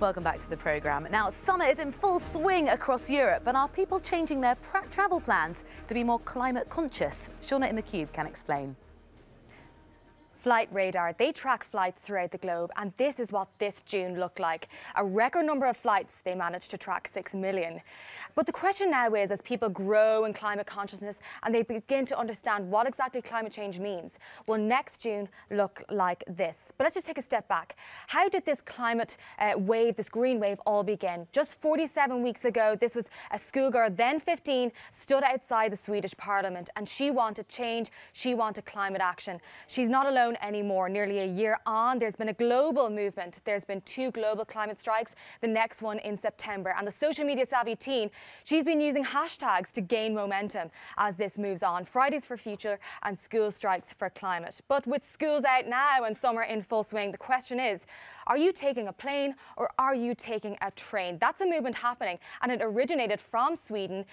Welcome back to the programme. Now, summer is in full swing across Europe, but are people changing their travel plans to be more climate conscious? Shauna in the Cube can explain. Flight Radar, they track flights throughout the globe, and this is what this June looked like. A record number of flights, they managed to track 6 million. But the question now is, as people grow in climate consciousness and they begin to understand what exactly climate change means, will next June look like this? But let's just take a step back. How did this climate wave, this green wave, all begin? Just 47 weeks ago, this was a schoolgirl, then 15, stood outside the Swedish Parliament, and she wanted change, she wanted climate action. She's not alone anymore. Nearly a year on, there's been a global movement. There's been 2 global climate strikes, the next one in September. And the social media savvy teen, she's been using hashtags to gain momentum as this moves on. Fridays for Future and school strikes for climate. But with schools out now and summer in full swing, the question is, are you taking a plane or are you taking a train? That's a movement happening, and it originated from Sweden,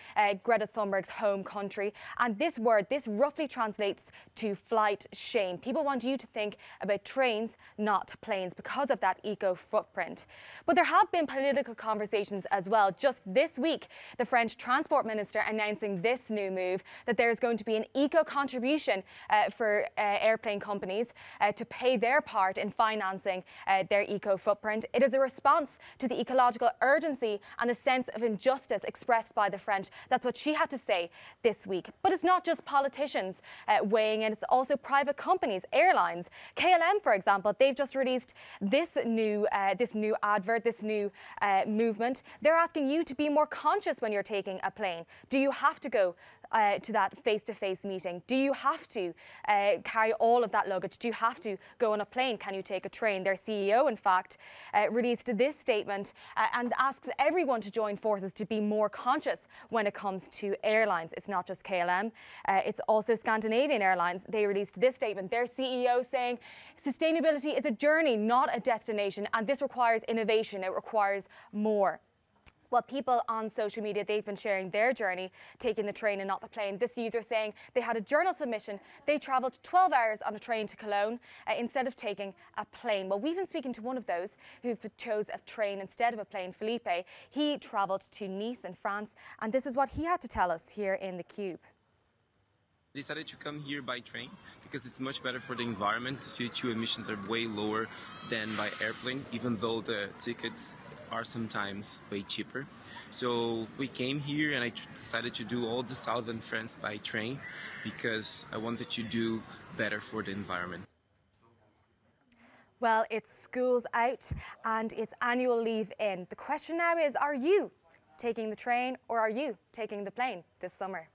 Greta Thunberg's home country. And this word, this roughly translates to flight shame. People want you to think about trains, not planes, because of that eco footprint. But there have been political conversations as well. Just this week, the French transport minister announcing this new move, that there is going to be an eco contribution for airplane companies to pay their part in financing their eco footprint. It is a response to the ecological urgency and a sense of injustice expressed by the French. That's what she had to say this week. But it's not just politicians weighing in, it's also private companies, airlines. KLM, for example, they've just released this new advert, this new movement. They're asking you to be more conscious when you're taking a plane. Do you have to go to that face-to-face meeting? Do you have to carry all of that luggage? Do you have to go on a plane? Can you take a train? Their CEO, in fact, released this statement and asks everyone to join forces to be more conscious when it comes to airlines. It's not just KLM, it's also Scandinavian Airlines. They released this statement. Their CEO saying sustainability is a journey, not a destination, and this requires innovation. It requires more. Well, people on social media, they've been sharing their journey taking the train and not the plane. This user saying they had a journal submission. They travelled 12 hours on a train to Cologne instead of taking a plane. Well, we've been speaking to one of those who chose a train instead of a plane, Felipe. He travelled to Nice in France, and this is what he had to tell us here in the Cube. Decided to come here by train because it's much better for the environment. CO2 emissions are way lower than by airplane, even though the tickets are sometimes way cheaper. So we came here and I decided to do all the southern France by train because I wanted to do better for the environment. Well, it's school's out and it's annual leave in. The question now is, are you taking the train or are you taking the plane this summer?